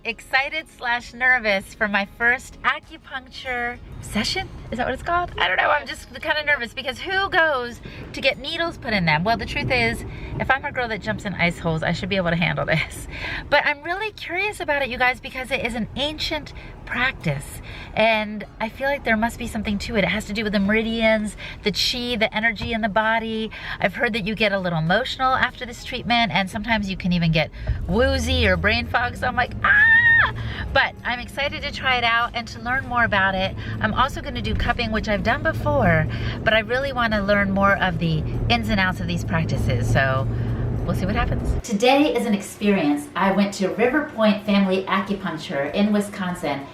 excited / nervous for my first acupuncture session. Is that what it's called? I don't know. I'm just kind of nervous because who goes to get needles put in them? Well, the truth is, if I'm a girl that jumps in ice holes, I should be able to handle this. But I'm really curious about it, you guys, because it is an ancient practice. And I feel like there must be something to it. It has to do with the meridians, the chi, the energy in the body. I've heard that you get a little emotional after this treatment, and sometimes you can even get woozy or brain fog. So I'm like, ah! But I'm excited to try it out and to learn more about it. I'm also going to do cupping, which I've done before, but I really want to learn more of the ins and outs of these practices. So we'll see what happens. Today is an experience. I went to River Point Family Acupuncture in Wisconsin,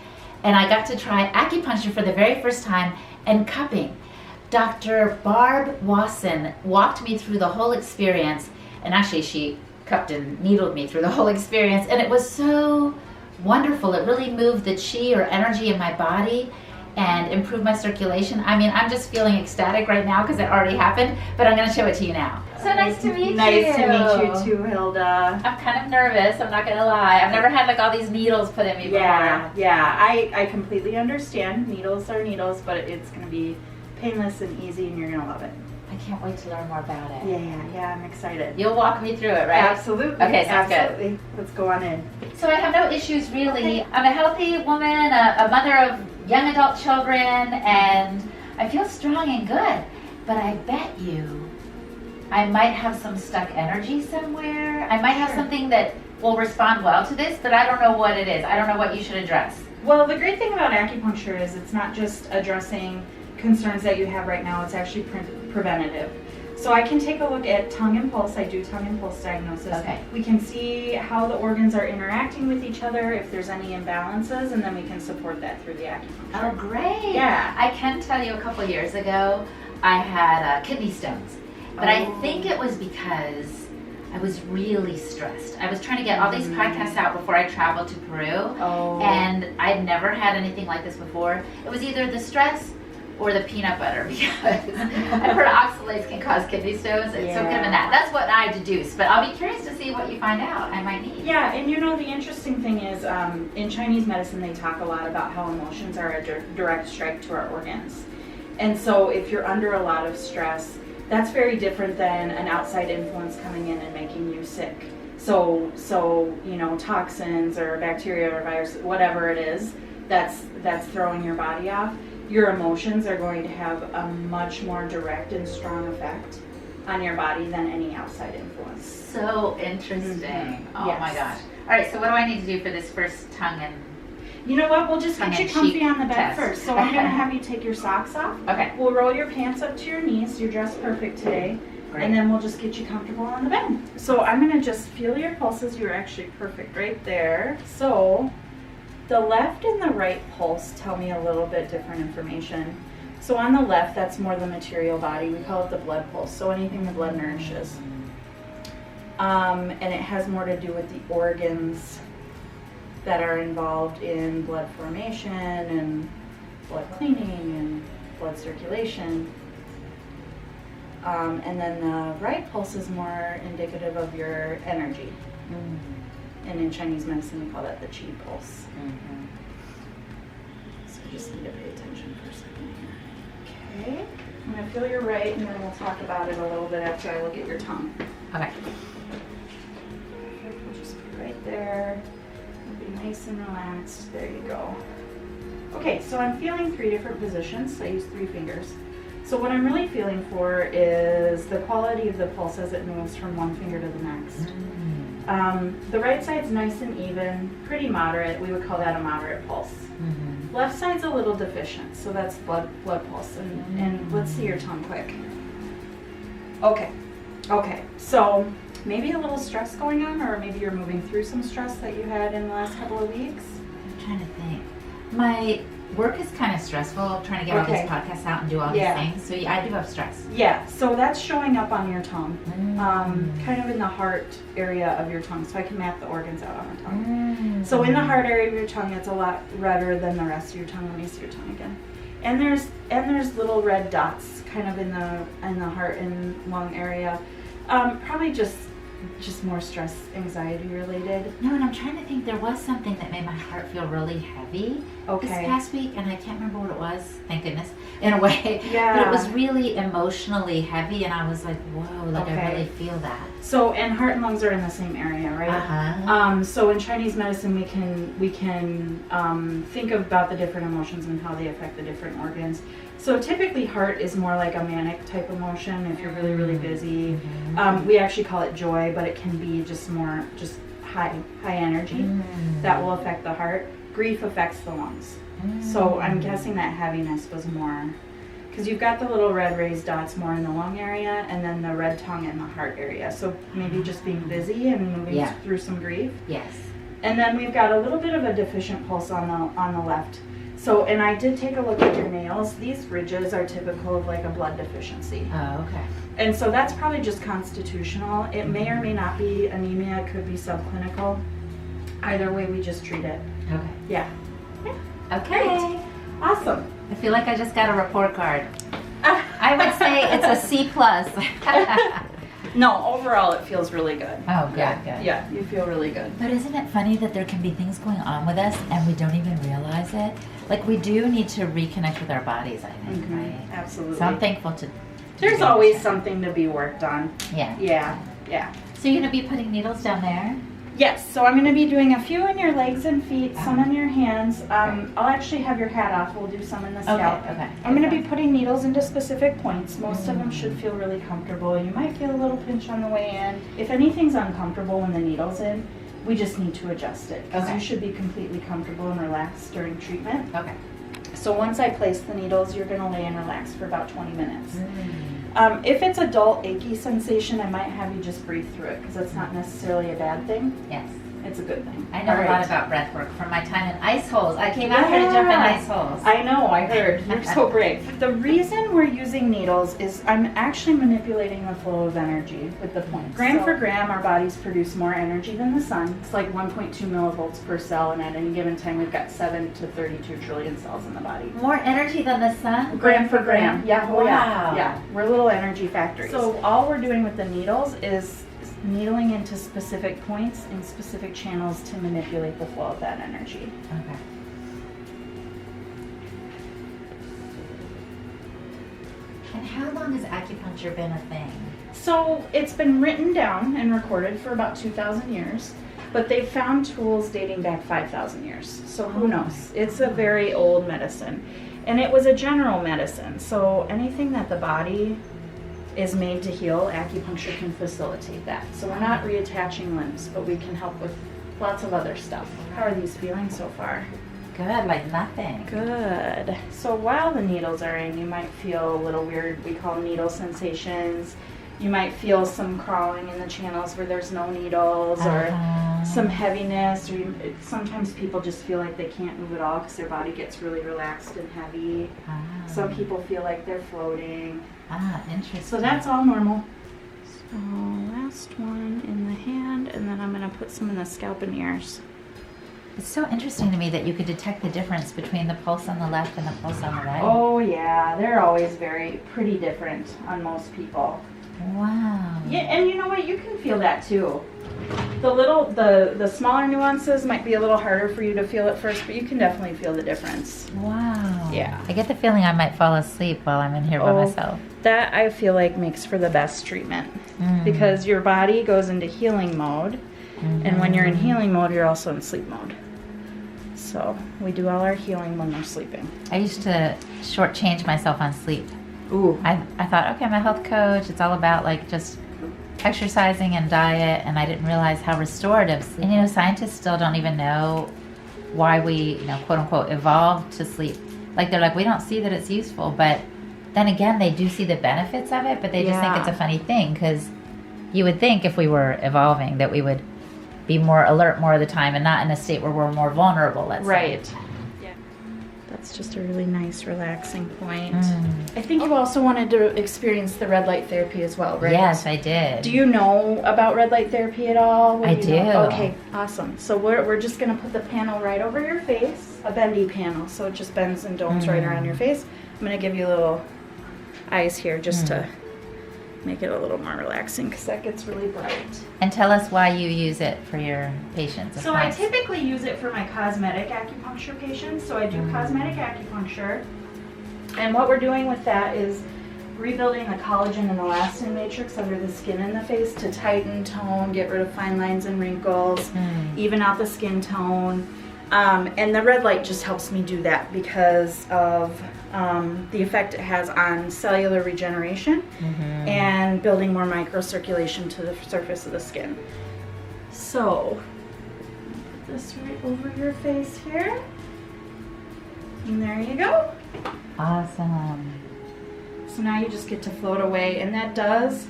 and I got to try acupuncture for the very first time and cupping. Dr. Barb Wasson walked me through the whole experience, and actually she cupped and needled me through the whole experience, and it was so wonderful. It really moved the chi or energy in my body and improved my circulation. I mean, I'm just feeling ecstatic right now because it already happened, but I'm going to show it to you now. So nice to meet you. Nice to meet you too, Hilda. I'm kind of nervous, I'm not going to lie. I've never had like all these needles put in me before. Yeah, I completely understand. Needles are needles, but it's going to be painless and easy, and you're going to love it. I can't wait to learn more about it. Yeah, I'm excited. You'll walk me through it, right? Absolutely. Okay, sounds Absolutely. good. Let's go on in. So I have no issues really. I'm a healthy woman, a mother of young adult children, and I feel strong and good. But I bet you I might have some stuck energy somewhere. I might have something that will respond well to this, but I don't know what it is. I don't know what you should address. Well, the great thing about acupuncture is it's not just addressing concerns that you have right now, it's actually preventative. So I can take a look at tongue and pulse. I do tongue and pulse diagnosis. Okay. We can see how the organs are interacting with each other, if there's any imbalances, and then we can support that through the acupuncture. Oh, great. Yeah. I can tell you a couple years ago, I had kidney stones. But I think it was because I was really stressed. I was trying to get all these podcasts out before I traveled to Peru. And I'd never had anything like this before. It was either the stress or the peanut butter, because I've heard oxalates can cause kidney stones, and so it could have been that. That's what I deduced, but I'll be curious to see what you find out I might need. Yeah, and you know, the interesting thing is, in Chinese medicine, they talk a lot about how emotions are a direct strike to our organs. And so if you're under a lot of stress, that's very different than an outside influence coming in and making you sick. So you know, toxins or bacteria or virus, whatever it is, that's throwing your body off. Your emotions are going to have a much more direct and strong effect on your body than any outside influence. So interesting. Oh Yes. my gosh. All right, so what do I need to do for this first tongue and... You know what? We'll just get you comfy on the bed test. first. So I'm going to have you take your socks off. Okay. We'll roll your pants up to your knees. You're dressed perfect today. Great. And then we'll just get you comfortable on the bed. So I'm going to just feel your pulses. You're actually perfect right there. So the left and the right pulse tell me a little bit different information. So on the left, that's more the material body. We call it the blood pulse. So anything the blood nourishes. And it has more to do with the organs that are involved in blood formation and blood cleaning and blood circulation. And then the right pulse is more indicative of your energy. And in Chinese medicine, we call that the chi pulse. So you just need to pay attention for a second here. Okay, I'm gonna feel your right, and then we'll talk about it a little bit after I look at your tongue. Okay. We'll just be right there. Be nice and relaxed. There you go. Okay, so I'm feeling 3 different positions. I use 3 fingers. So what I'm really feeling for is the quality of the pulse as it moves from one finger to the next. The right side's nice and even, pretty moderate. We would call that a moderate pulse. Left side's a little deficient, so that's blood pulse. And let's see your tongue quick. Okay, so maybe a little stress going on, or maybe you're moving through some stress that you had in the last couple of weeks. I'm trying to think. My work is kind of stressful, trying to get all these podcasts out and do all these things. So yeah, I do have stress. Yeah, so that's showing up on your tongue, kind of in the heart area of your tongue. So I can map the organs out on the tongue. So in the heart area of your tongue, it's a lot redder than the rest of your tongue. Let me see your tongue again. And there's little red dots kind of in the heart and lung area. Probably just just more stress, anxiety related. No, and I'm trying to think. There was something that made my heart feel really heavy this past week, and I can't remember what it was. Thank goodness, in a way. Yeah. But it was really emotionally heavy, and I was like, "Whoa!" Like I really feel that. So, and heart and lungs are in the same area, right? So in Chinese medicine, we can think about the different emotions and how they affect the different organs. So typically heart is more like a manic type emotion if you're really, really busy. We actually call it joy, but it can be just more high energy that will affect the heart. Grief affects the lungs. So I'm guessing that heaviness was more, because you've got the little red raised dots more in the lung area and then the red tongue in the heart area. So maybe just being busy and moving through some grief. Yes. And then we've got a little bit of a deficient pulse on the left. So, and I did take a look at your nails. These ridges are typical of like a blood deficiency. Oh, okay. And so that's probably just constitutional. It may or may not be anemia. It could be subclinical. Either way, we just treat it. Okay. Yeah. Okay. Great. Awesome. I feel like I just got a report card. I would say it's a C+. No, overall it feels really good. Oh, good, good. Yeah, you feel really good. But isn't it funny that there can be things going on with us and we don't even realize it? Like we do need to reconnect with our bodies, I think, right? Absolutely. So I'm thankful to There's always something to be worked on. Yeah. Yeah. So you're going to be putting needles down there? Yes, so I'm going to be doing a few in your legs and feet, some in your hands. I'll actually have your hat off. We'll do some in the scalp. Okay. I'm going to be putting needles into specific points. Most of them should feel really comfortable. You might feel a little pinch on the way in. If anything's uncomfortable when the needle's in, we just need to adjust it. Because you should be completely comfortable and relaxed during treatment. Okay. So once I place the needles, you're going to lay and relax for about 20 minutes. If it's a dull, achy sensation, I might have you just breathe through it because it's not necessarily a bad thing. Yes. It's a good thing. I know a lot about breath work from my time in ice holes. I came out here to jump in ice holes. I know, I heard. You're so brave. The reason we're using needles is I'm actually manipulating the flow of energy with the points. Gram for gram, our bodies produce more energy than the sun. It's like 1.2 millivolts per cell, and at any given time, we've got 7 to 32 trillion cells in the body. More energy than the sun? Gram for gram. Yeah. Wow. Yeah. We're little energy factories. So all we're doing with the needles is needling into specific points in specific channels to manipulate the flow of that energy. Okay. And how long has acupuncture been a thing? So it's been written down and recorded for about 2,000 years, but they've found tools dating back 5,000 years. So who knows? It's a very old medicine. And it was a general medicine. So anything that the body is made to heal, acupuncture can facilitate that. So we're not reattaching limbs, but we can help with lots of other stuff. How are these feeling so far? Good, like nothing. Good. So while the needles are in, you might feel a little weird, we call needle sensations. You might feel some crawling in the channels where there's no needles, or some heaviness, or sometimes people just feel like they can't move at all because their body gets really relaxed and heavy. Some people feel like they're floating. Interesting. So that's all normal. So last one in the hand, and then I'm going to put some in the scalp and ears. It's so interesting to me that you could detect the difference between the pulse on the left and the pulse on the right. Oh yeah, they're always pretty different on most people. Wow. Yeah, and you know what? You can feel that too. The smaller nuances might be a little harder for you to feel at first, but you can definitely feel the difference. Wow. Yeah. I get the feeling I might fall asleep while I'm in here by myself. That I feel like makes for the best treatment because your body goes into healing mode, and when you're in healing mode, you're also in sleep mode. So we do all our healing when we're sleeping. I used to shortchange myself on sleep. Ooh. I thought, okay, I'm a health coach. It's all about like just exercising and diet, and I didn't realize how restorative sleep. And scientists still don't even know why we, quote unquote, evolved to sleep. Like they're like, we don't see that it's useful, but then again, they do see the benefits of it, but they just think it's a funny thing because you would think if we were evolving that we would be more alert more of the time and not in a state where we're more vulnerable, let's say. Right. Yeah. That's just a really nice, relaxing point. I think you also wanted to experience the red light therapy as well, right? Yes, I did. Do you know about red light therapy at all? I do. Okay, awesome. So we're just going to put the panel right over your face, a bendy panel, so it just bends and domes right around your face. I'm going to give you little eyes here just to make it a little more relaxing because that gets really bright. And tell us why you use it for your patients. So I typically use it for my cosmetic acupuncture patients. So I do cosmetic acupuncture. And what we're doing with that is rebuilding the collagen and elastin matrix under the skin and the face to tighten, tone, get rid of fine lines and wrinkles, even out the skin tone. And the red light just helps me do that because of the effect it has on cellular regeneration and building more microcirculation to the surface of the skin. So, put this right over your face here. And there you go. Awesome. So now you just get to float away, and that does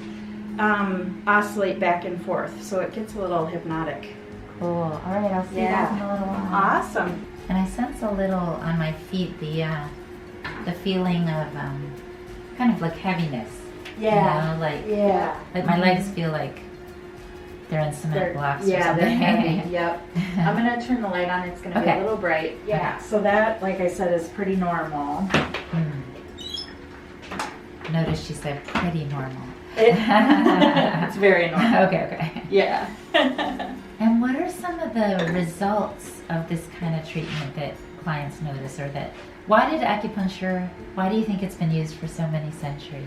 oscillate back and forth, so it gets a little hypnotic. Cool. All right, I'll see you guys in a little while. Awesome. And I sense a little on my feet the feeling of kind of like heaviness. Yeah. You know, like Yeah. like my legs feel like they're in cement blocks or something. they're heavy. Yep. I'm gonna turn the light on. It's gonna be a little bright. Yeah. So that, like I said, is pretty normal. Notice she said pretty normal. It's very normal. Okay. Yeah. And what are some of the results of this kind of treatment that clients notice, or that why do you think it's been used for so many centuries?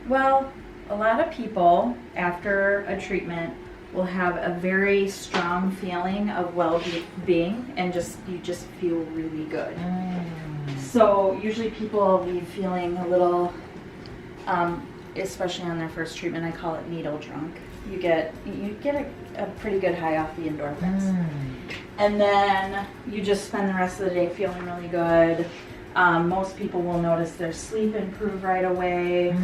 Well, a lot of people after a treatment will have a very strong feeling of well-being, and you just feel really good. So usually people leave feeling a little, especially on their first treatment, I call it needle drunk. You get a pretty good high off the endorphins. And then you just spend the rest of the day feeling really good. Most people will notice their sleep improve right away.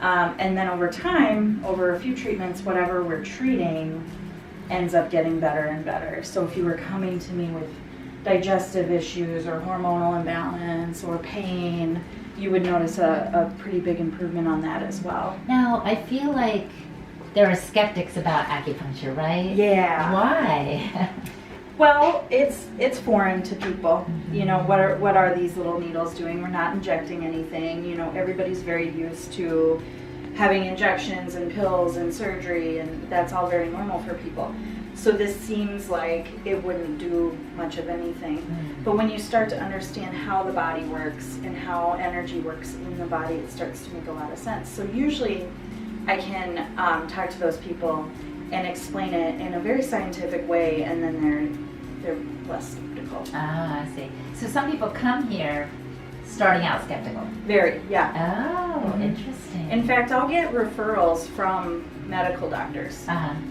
And then over time, over a few treatments, whatever we're treating ends up getting better and better. So if you were coming to me with digestive issues or hormonal imbalance or pain, you would notice a pretty big improvement on that as well. Now, I feel like there are skeptics about acupuncture, right? Yeah. Why? Well, it's foreign to people. You know, what are these little needles doing? We're not injecting anything. You know, everybody's very used to having injections and pills and surgery, and that's all very normal for people. So this seems like it wouldn't do much of anything. But when you start to understand how the body works and how energy works in the body, it starts to make a lot of sense. So usually I can talk to those people and explain it in a very scientific way, and then they're less skeptical. Ah, I see. So some people come here starting out skeptical. Very, yeah. Oh, interesting. In fact, I'll get referrals from medical doctors.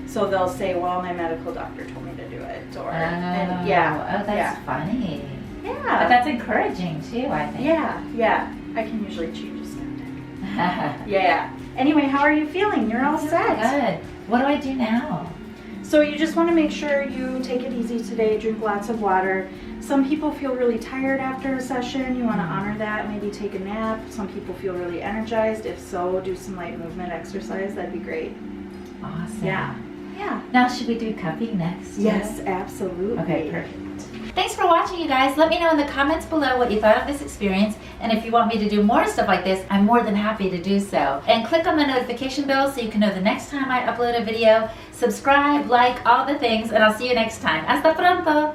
So they'll say, well, my medical doctor told me to do it. Or, and that's funny. Yeah. But that's encouraging too, I think. Yeah. I can usually change a skeptic. Yeah. Anyway, how are you feeling? You're all set. Good. What do I do now? So you just want to make sure you take it easy today, drink lots of water. Some people feel really tired after a session. You want to honor that, maybe take a nap. Some people feel really energized. If so, do some light movement exercise. That'd be great. Awesome. Yeah. Now, should we do cupping next? Yes, absolutely. Okay, perfect. Thanks for watching, you guys. Let me know in the comments below what you thought of this experience, and if you want me to do more stuff like this, I'm more than happy to do so. And click on the notification bell so you can know the next time I upload a video. Subscribe, like, all the things, and I'll see you next time. Hasta pronto!